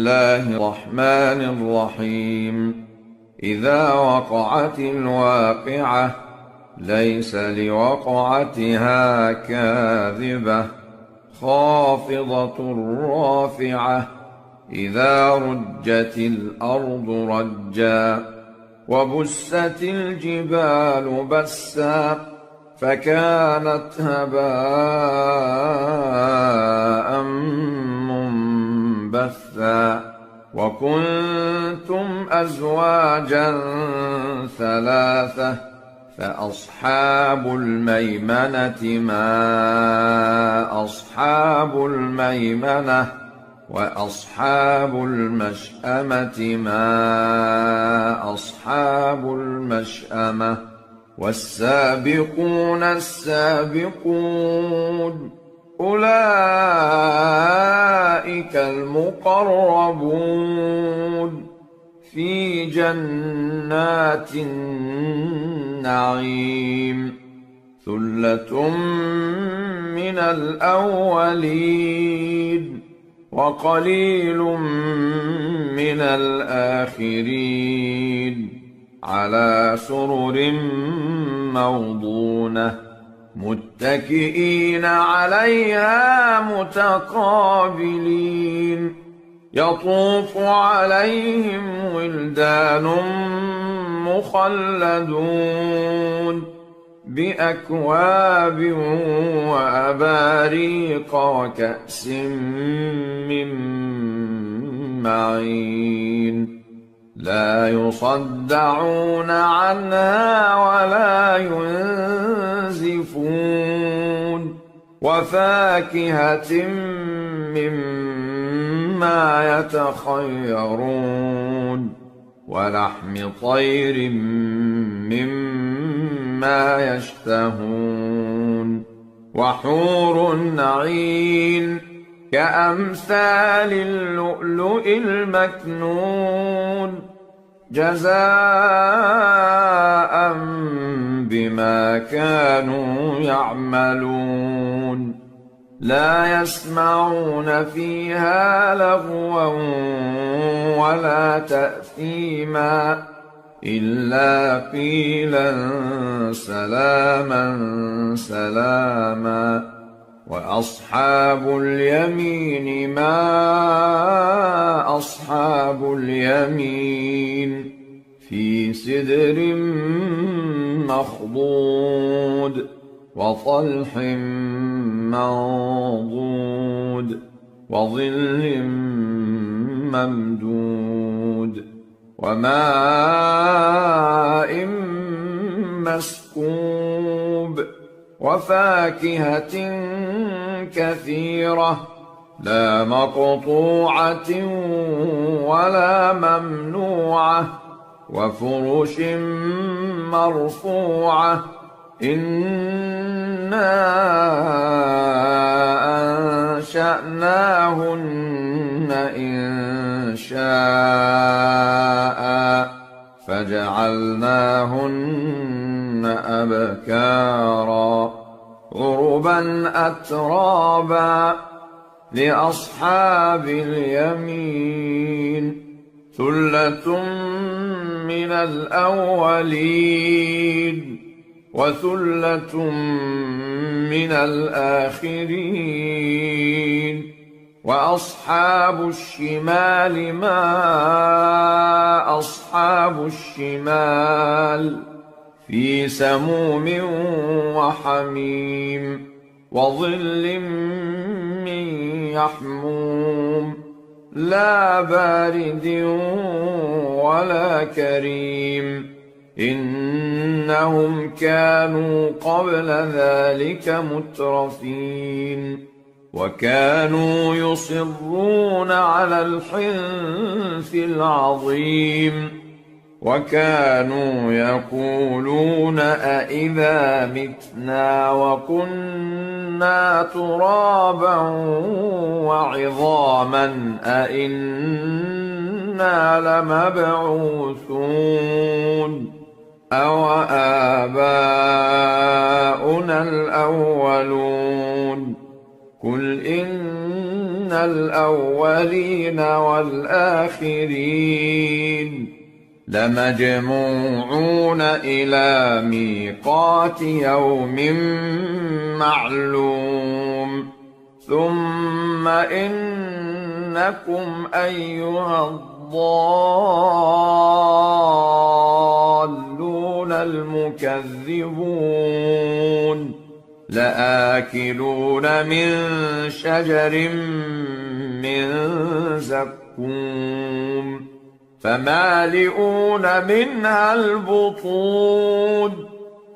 الله الرحمن الرحيم. إذا وقعت الواقعة ليس لوقعتها كاذبة خافضة رافعة. إذا رجت الأرض رجا وبست الجبال بسا فكانت هباء منبثا. وكنتم أزواجا ثلاثة فأصحاب الميمنة ما أصحاب الميمنة وأصحاب المشأمة ما أصحاب المشأمة. والسابقون السابقون أولئك المقربون في جنات النعيم. ثلة من الأولين وقليل من الآخرين. على سرر موضونة متكئين عليها متقابلين. يطوف عليهم ولدان مخلدون بأكواب وأباريق وكأس من معين. لا يصدعون عنها ولا ينزفون. وفاكهة مما يتخيرون ولحم طير مما يشتهون. وحور عين كأمثال اللؤلؤ المكنون جزاء بما كانوا يعملون. لا يسمعون فيها لغوا ولا تأثيما إلا قيلا سلاما سلاما. وأصحاب اليمين ما أصحاب اليمين في سدر مخضود وطلح منضود وظل ممدود وماء مسكوب وفاكهة كثيرة لا مقطوعة ولا ممنوعة وفرش مرفوعة. إنا أنشأناهن إنشاء فجعلناهن أبكارا عربا أترابا لأصحاب اليمين. ثلة من الأولين وثلة من الآخرين. وأصحاب الشمال ما أصحاب الشمال في سموم وحميم وظل من يحموم لا بارد ولا كريم. إنهم كانوا قبل ذلك مترفين وكانوا يصرون على الحنث العظيم وكانوا يقولون أإذا متنا وكنا ترابا وعظاما أإنا لمبعوثون أو آباؤنا الأولون. قل إن الأولين والآخرين لمجموعون إلى ميقات يوم معلوم ثم إنكم أيها الضالون المكذبون لآكلون من شجر من زقوم فمالئون منها البطون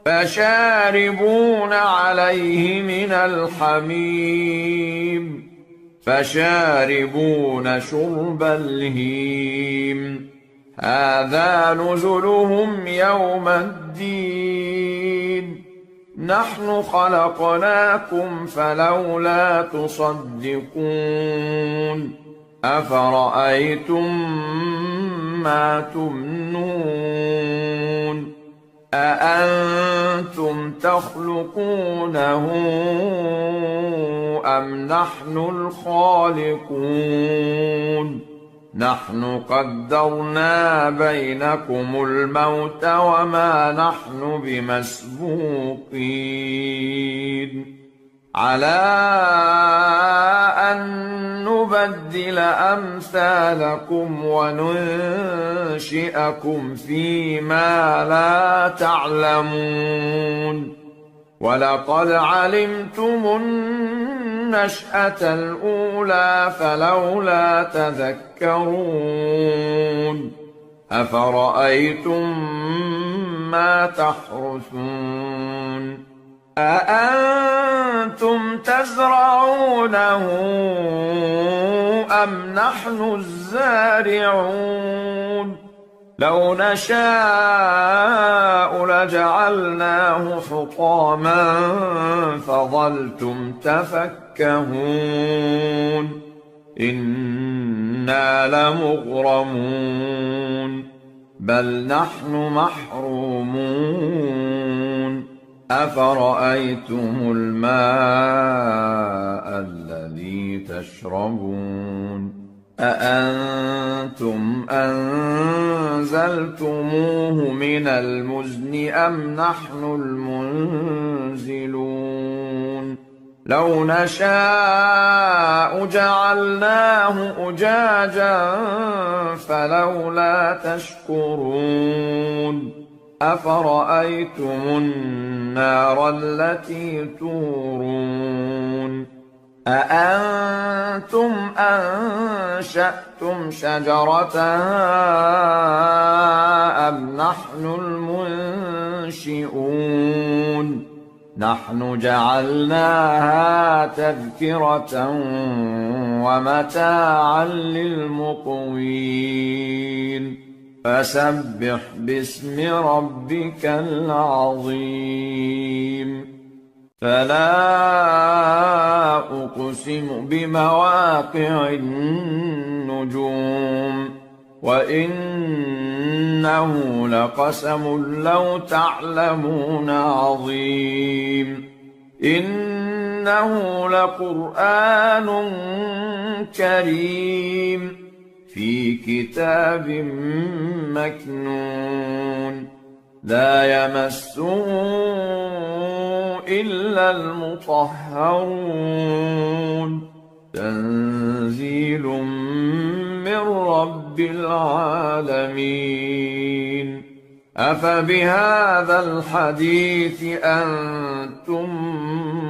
فشاربون عليه من الحميم فشاربون شرب الهيم هذا نزلهم يوم الدين نحن خلقناكم فلولا تصدقون أفرأيتم ما تمنون أأنتم تخلقونه أم نحن الخالقون نحن قدرنا بينكم الموت وما نحن بمسبوقين على أن نبدل أمثالكم وننشئكم فيما لا تعلمون ولقد علمتم النشأة الأولى فلولا تذكرون أفرأيتم ما تحرثون أأنتم تزرعونه أم نحن الزارعون لو نشاء لجعلناه حطاما فظلتم تفكهون إنا لمغرمون بل نحن محرومون أفرأيتم الماء الذي تشربون أأنتم أنزلتموه من المزن أم نحن المنزلون لو نشاء جعلناه أجاجا فلولا تشكرون أفرأيتم النار التي تورون أأنتم أنشأتم شجرتها أم نحن المنشئون نحن جعلناها تذكرة ومتاعا للمقوين فسبح باسم ربك العظيم فلا أقسم بمواقع النجوم وإنه لقسم لو تعلمون عظيم إنه لقرآن كريم في كتاب مكنون لا يمسه إلا المطهرون تنزيل من رب العالمين أفبهذا الحديث أنتم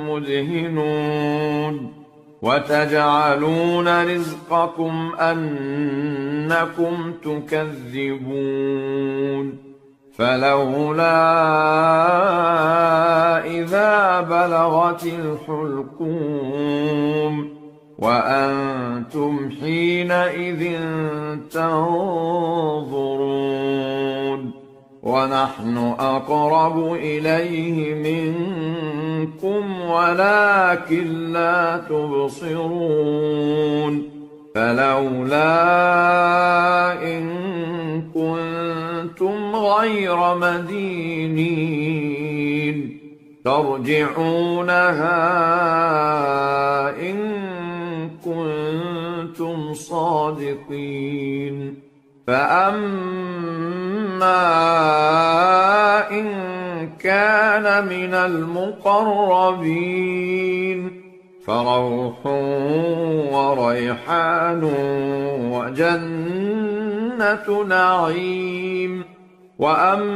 مدهنون وتجعلون رزقكم أنكم تكذبون فلولا إذا بلغت الحلقوم وأنتم حينئذ تنظرون ونحن أقرب إليه منكم ولكن لا تبصرون فلولا إن كنتم غير مدينين ترجعونها إن كنتم صادقين فأما إن كان من المقربين فروح وريحان وجنة نعيم وأما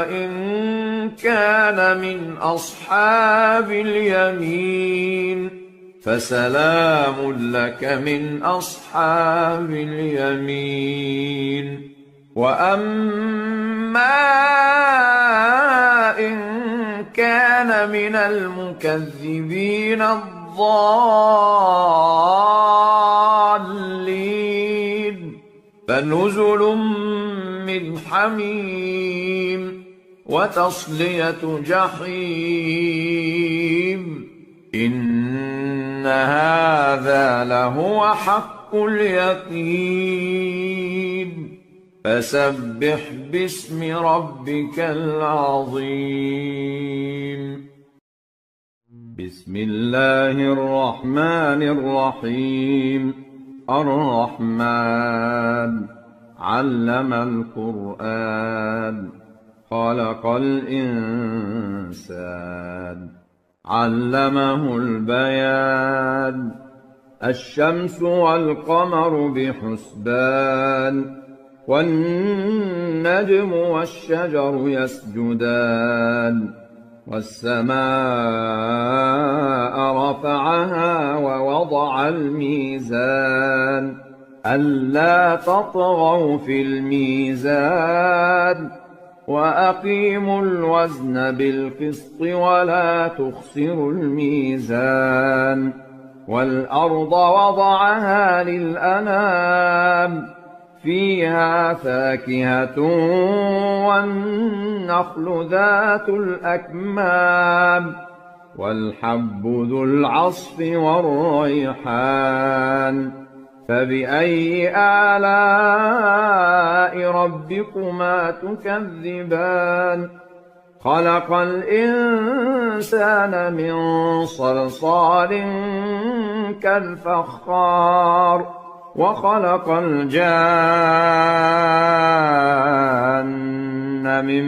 إن كان من أصحاب اليمين فسلام لك من أصحاب اليمين وأما إن كان من المكذبين الضالين فنزل من حميم وتصلية جحيم إن هذا لهو حق اليقين فسبح باسم ربك العظيم بسم الله الرحمن الرحيم الرحمن علم القرآن خلق الإنسان علمه البيان الشمس والقمر بحسبان والنجم والشجر يسجدان والسماء رفعها ووضع الميزان ألا تطغوا في الميزان وأقيموا الوزن بالقسط ولا تخسروا الميزان والأرض وضعها للأنام فيها فاكهة والنخل ذات الأكمام والحب ذو العصف والريحان فبأي آلاء ربكما تكذبان خلق الإنسان من صلصال كالفخار وخلق الجان من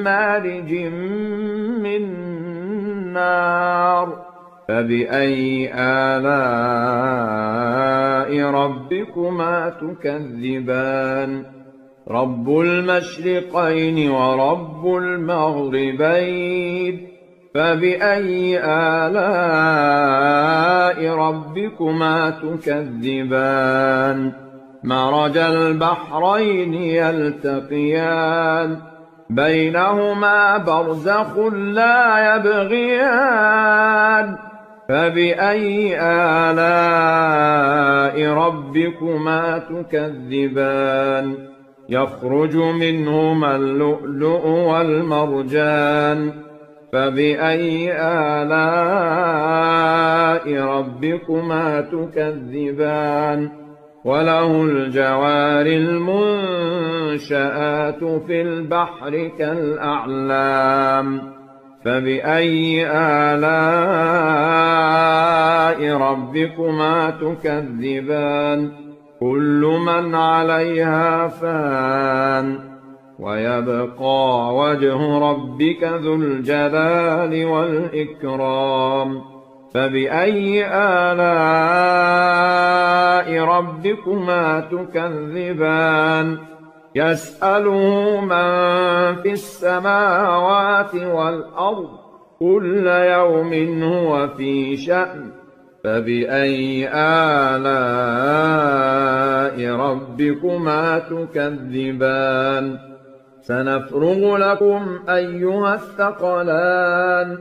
مارج من نار فبأي آلاء ربكما تكذبان رب المشرقين ورب المغربين فبأي آلاء ربكما تكذبان مرج البحرين يلتقيان بينهما برزخ لا يبغيان فبأي آلاء ربكما تكذبان يخرج منهما اللؤلؤ والمرجان فبأي آلاء ربكما تكذبان وله الجوار المنشآت في البحر كالأعلام فبأي آلاء ربكما تكذبان كل من عليها فان ويبقى وجه ربك ذو الجلال والإكرام فبأي آلاء ربكما تكذبان يسأله من في السماوات والأرض كل يوم هو في شأن فبأي آلاء ربكما تكذبان سنفرغ لكم أيها الثقلان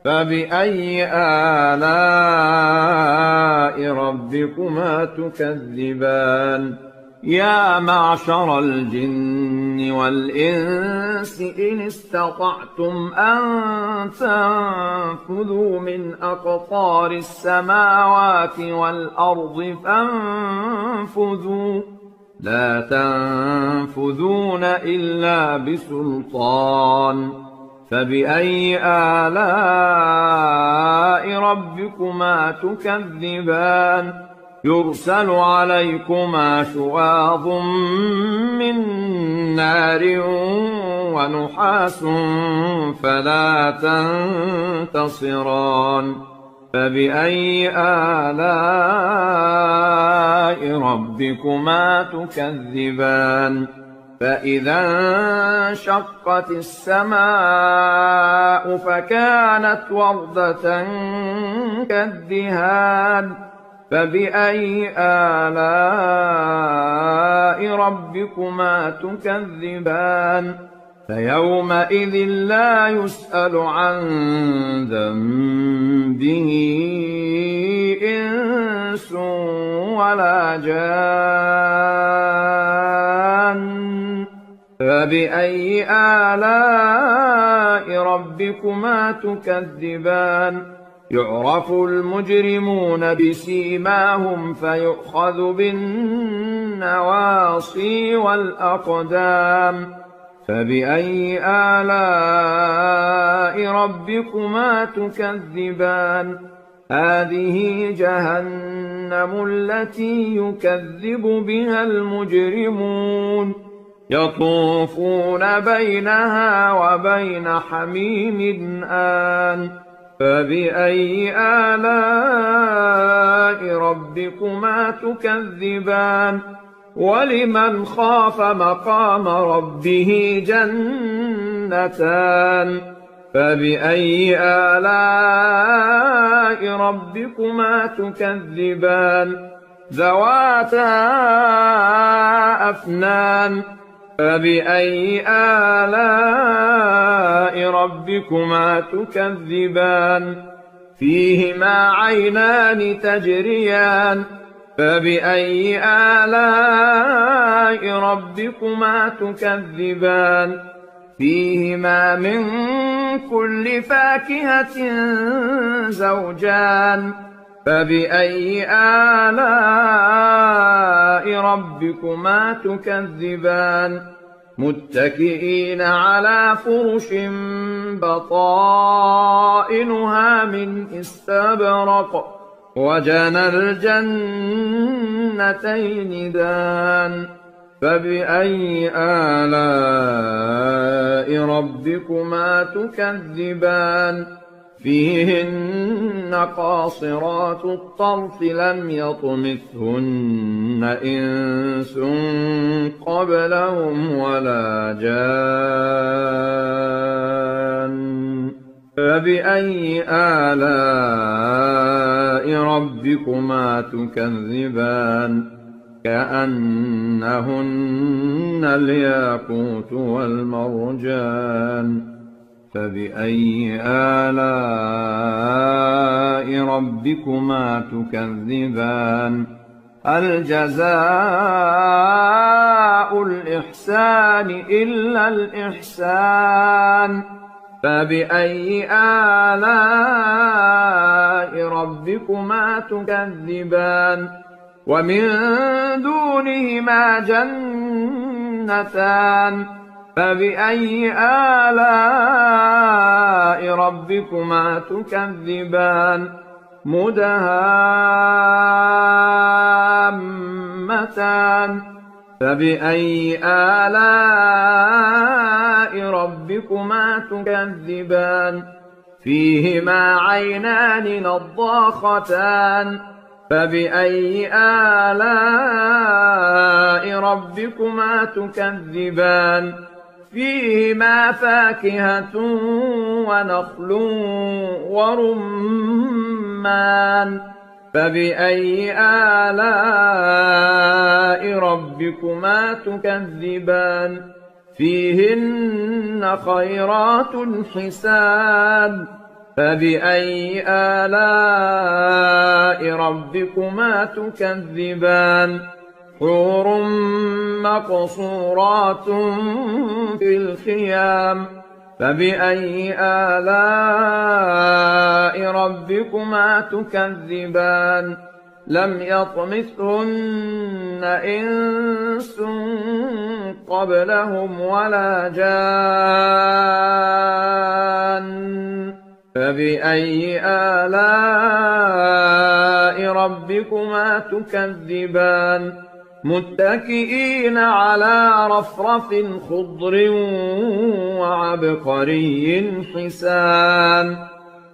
فبأي آلاء ربكما تكذبان يا معشر الجن والإنس إن استطعتم أن تنفذوا من أقطار السماوات والأرض فانفذوا لا تنفذون إلا بسلطان فبأي آلاء ربكما تكذبان يرسل عليكما شواظ من نار ونحاس فلا تنتصران فبأي آلاء ربكما تكذبان فإذا انشقت السماء فكانت وردة كالدهان فبأي آلاء ربكما تكذبان فيومئذ لا يسأل عن ذنبه إنس ولا جان فبأي آلاء ربكما تكذبان يعرف المجرمون بسيماهم فيؤخذ بالنواصي والأقدام فبأي آلاء ربكما تكذبان هذه جهنم التي يكذب بها المجرمون يطوفون بينها وبين حميم آن فبأي آلاء ربكما تكذبان ولمن خاف مقام ربه جنتان فبأي آلاء ربكما تكذبان ذواتا أفنان فبأي آلاء ربكما تكذبان فيهما عينان تجريان فبأي آلاء ربكما تكذبان فيهما من كل فاكهة زوجان فبأي آلاء ربكما تكذبان متكئين على فرش بطائنها من استبرق وجنى الجنتين دان فبأي آلاء ربكما تكذبان فيهن قاصرات الطرف لم يطمثهن إنس قبلهم ولا جان فبأي آلاء ربكما تكذبان كأنهن الياقوت والمرجان فبأي آلاء ربكما تكذبان هل جزاء الإحسان إلا الإحسان فبأي آلاء ربكما تكذبان ومن دونهما جنتان فبأي آلاء ربكما تكذبان مدهامتان فبأي آلاء ربكما تكذبان فيهما عينان نضاختان فبأي آلاء ربكما تكذبان فيهما فاكهة ونخل ورمان فبأي آلاء ربكما تكذبان فيهن خيرات حسان فبأي آلاء ربكما تكذبان حور مقصورات في الخيام فبأي آلاء ربكما تكذبان لم يطمثهن إنس قبلهم ولا جان فبأي آلاء ربكما تكذبان متكئين على رفرف خضر وعبقري حسان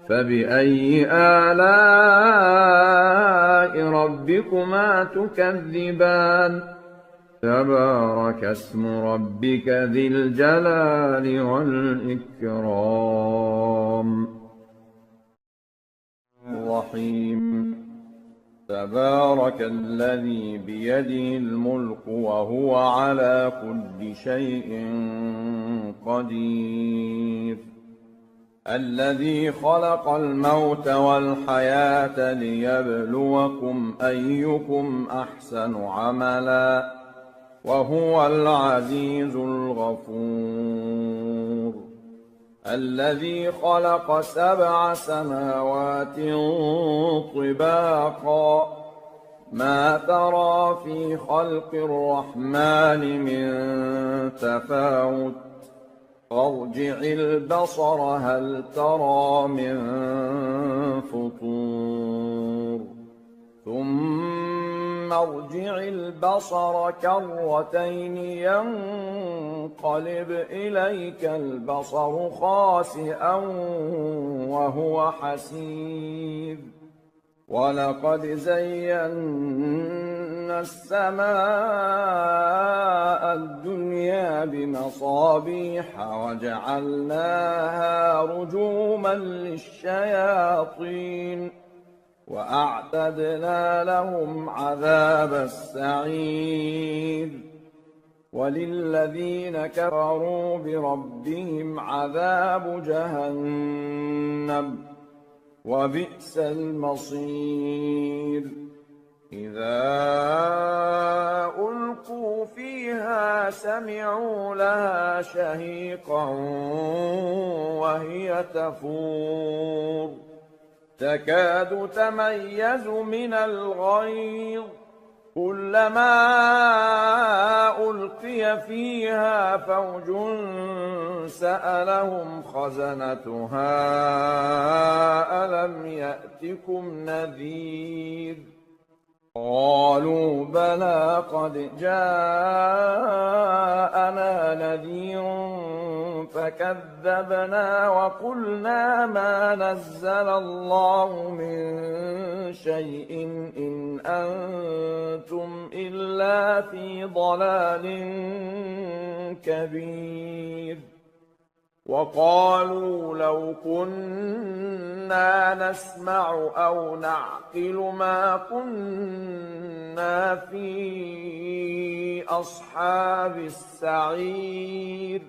فبأي آلاء ربكما تكذبان تبارك اسم ربك ذي الجلال والإكرام الرحيم تبارك الذي بيده الملك وهو على كل شيء قدير الذي خلق الموت والحياة ليبلوكم أيكم أحسن عملا وهو العزيز الغفور الذي خلق 7 سماوات طباقا ما ترى في خلق الرحمن من تفاوت فارجع البصر هل ترى من فطور ثم ارجع البصر كرتين ينقلب إليك البصر خاسئا وهو حسير ولقد زينا السماء الدنيا بمصابيح وجعلناها رجوما للشياطين وأعتدنا لهم عذاب السعير وللذين كفروا بربهم عذاب جهنم وبئس المصير إذا ألقوا فيها سمعوا لها شهيقا وهي تفور تكاد تميز من الغيظ كلما ألقي فيها فوج سألهم خزنتها ألم يأتكم نذير قالوا بلى قد جاءنا نذير فكذبنا وقلنا ما نزل الله من شيء إن أنتم إلا في ضلال كبير وقالوا لو كنا نسمع أو نعقل ما كنا في أصحاب السعير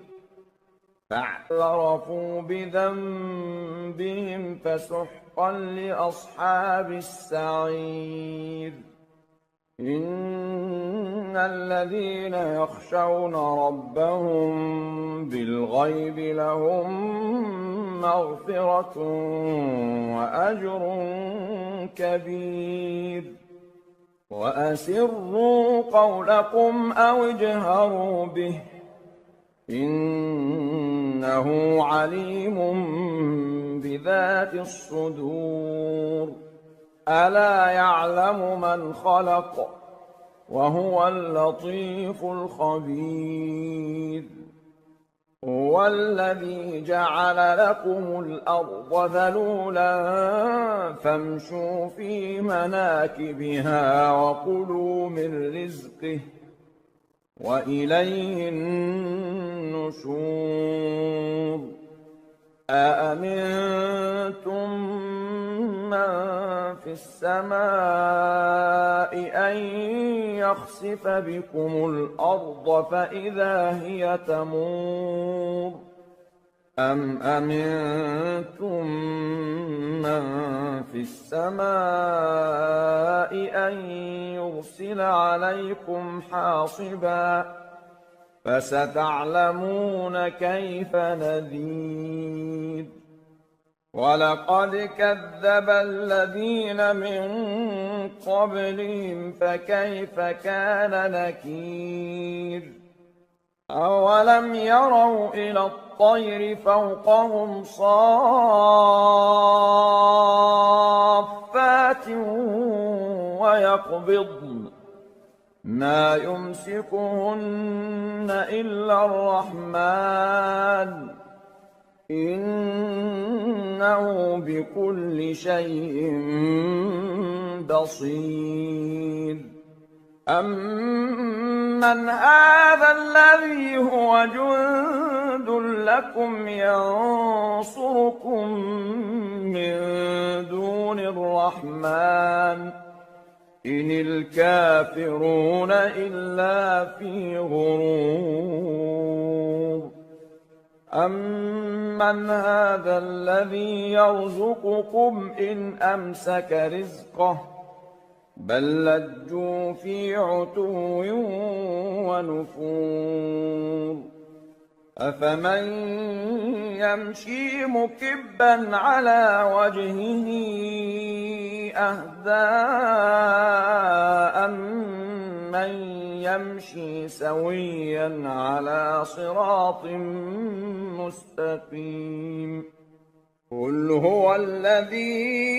فاعترفوا بذنبهم فسحقا لأصحاب السعير إن الذين يخشون ربهم بالغيب لهم مغفرة وأجر كبير وأسروا قولكم أو اجهروا به إنه عليم بذات الصدور ألا يعلم من خلق وهو اللطيف الخبير هو الذي جعل لكم الأرض ذلولا فامشوا في مناكبها وكلوا من رزقه وإليه النشور أأمنتم من في السماء أن يخسف بكم الأرض فإذا هي تمور أم أمنتم من في السماء أن يرسل عليكم حاصبا فستعلمون كيف نذير ولقد كذب الذين من قبلهم فكيف كان نكير أولم يروا إلى الطير فوقهم صافات ويقبضن ما يمسكهن إلا الرحمن إنه بكل شيء بصير أمن هذا الذي هو جند لكم ينصركم من دون الرحمن إن الكافرون إلا في غرور أمن هذا الذي يرزقكم إن أمسك رزقه بل لجوا في عتو ونفور أفمن يمشي مكبا على وجهه أهدى أمن يمشي سويا على صراط مستقيم قل هو الذي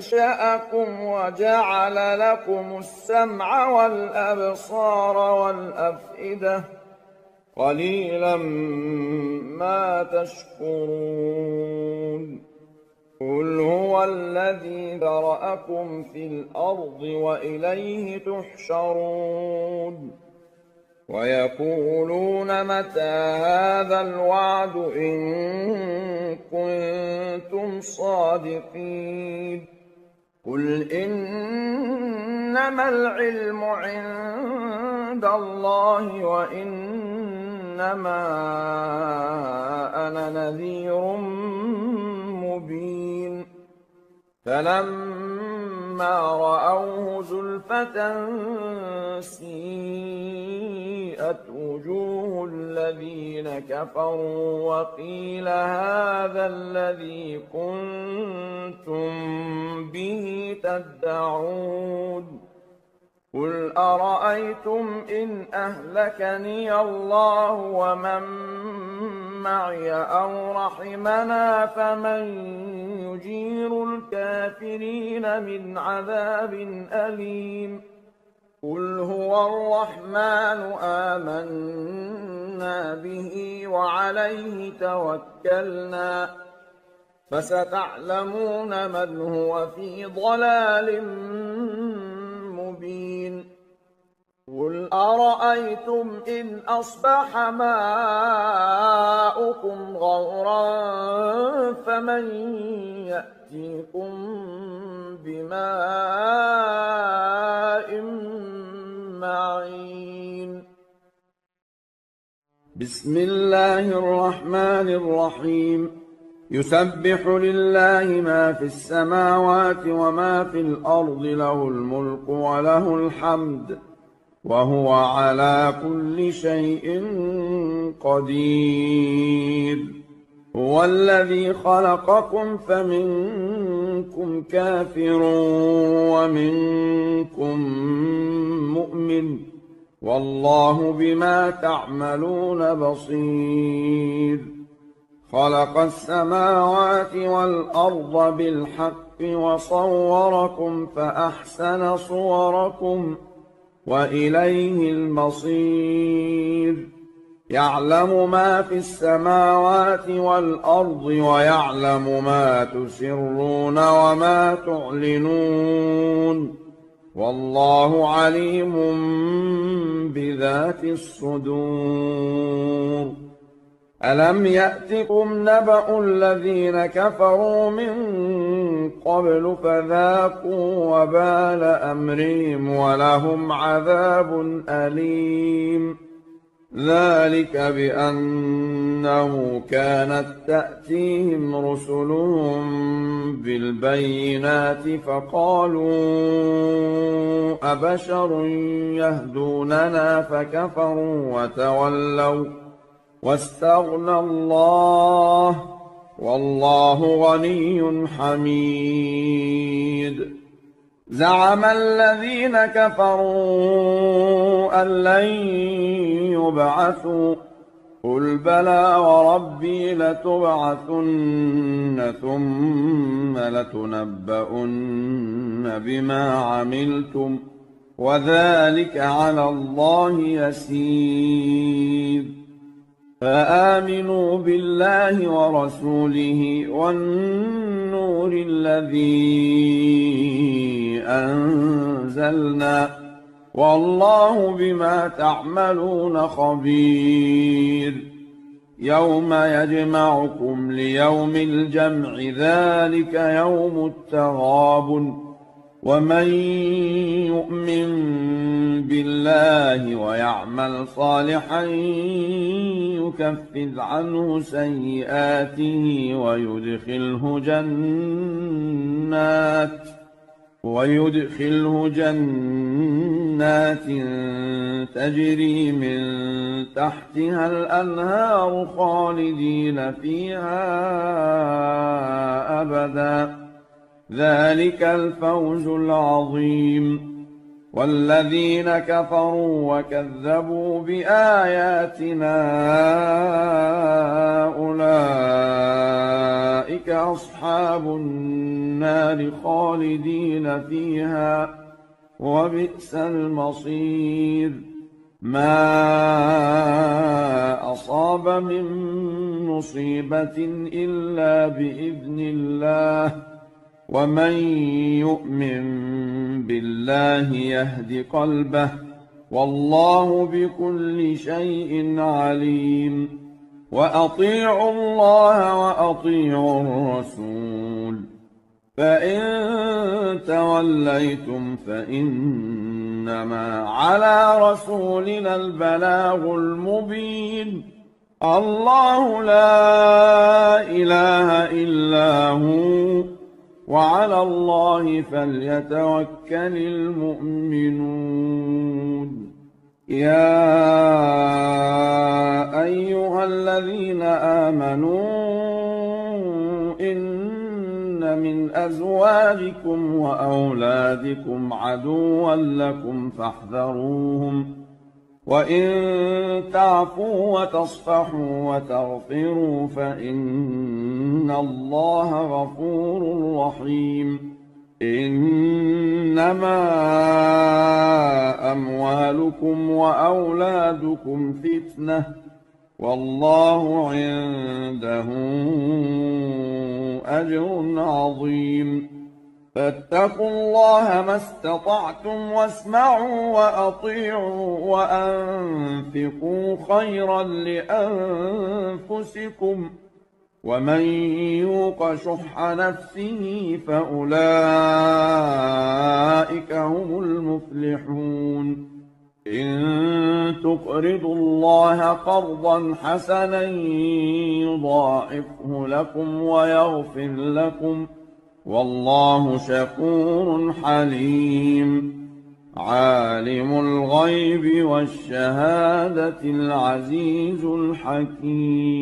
أنشأكم وجعل لكم السمع والأبصار والأفئدة قليلا ما تشكرون قل هو الذي ذرأكم في الأرض وإليه تحشرون ويقولون متى هذا الوعد إن كنتم صادقين قل إنما العلم عند الله وإنما أنا نذير مبين فلما رأوه زلفة سيئت وجوه الذين كفروا وقيل هذا الذي كنتم به تدعون قل أرأيتم إن أهلكني الله ومن معي أو رحمنا فمن يجير الكافرين من عذاب أليم قل هو الرحمن آمنا به وعليه توكلنا فستعلمون من هو في ضلال مبين قل أرأيتم إن أصبح ماؤكم غورا فمن يأتيكم بماء معين بسم الله الرحمن الرحيم يسبح لله ما في السماوات وما في الأرض له الملك وله الحمد وهو على كل شيء قدير هو الذي خلقكم فمنكم كافر ومنكم مؤمن والله بما تعملون بصير خلق السماوات والأرض بالحق وصوركم فأحسن صوركم وإليه المصير يعلم ما في السماوات والأرض ويعلم ما تسرون وما تعلنون والله عليم بذات الصدور ألم يأتكم نبأ الذين كفروا من قبل فذاقوا وبال أمرهم ولهم عذاب أليم ذلك بأنه كانت تأتيهم رسلهم بالبينات فقالوا أبشر يهدوننا فكفروا وتولوا واستغنى الله والله غني حميد. زعم الذين كفروا أن لن يبعثوا قل بلى وربي لتبعثن ثم لتنبؤن بما عملتم وذلك على الله يسير. فآمنوا بالله ورسوله والنور الذي أنزلنا والله بما تعملون خبير. يوم يجمعكم ليوم الجمع ذلك يوم التغابن. ومن يؤمن بالله ويعمل صالحا يكفر عنه سيئاته ويدخله جنات تجري من تحتها الأنهار خالدين فيها أبدا ذلك الفوز العظيم. والذين كفروا وكذبوا بآياتنا أولئك أصحاب النار خالدين فيها وبئس المصير. ما أصاب من مصيبة إلا بإذن الله ومن يؤمن بالله يهد قلبه والله بكل شيء عليم. وأطيعوا الله وأطيعوا الرسول فإن توليتم فإنما على رسولنا البلاغ المبين. الله لا إله إلا هو وعلى الله فليتوكل المؤمنون. يا أيها الذين آمنوا إن من أزواجكم وأولادكم عدوا لكم فاحذروهم وإن تعفوا وتصفحوا وتغفروا فإن الله غفور رحيم. إنما أموالكم وأولادكم فتنة والله عنده أجر عظيم. فاتقوا الله ما استطعتم واسمعوا وأطيعوا وأنفقوا خيرا لأنفسكم ومن يوق شح نفسه فأولئك هم المفلحون. إن تقرضوا الله قرضا حسنا يضاعفه لكم ويغفر لكم والله شكور حليم. عالم الغيب والشهادة العزيز الحكيم.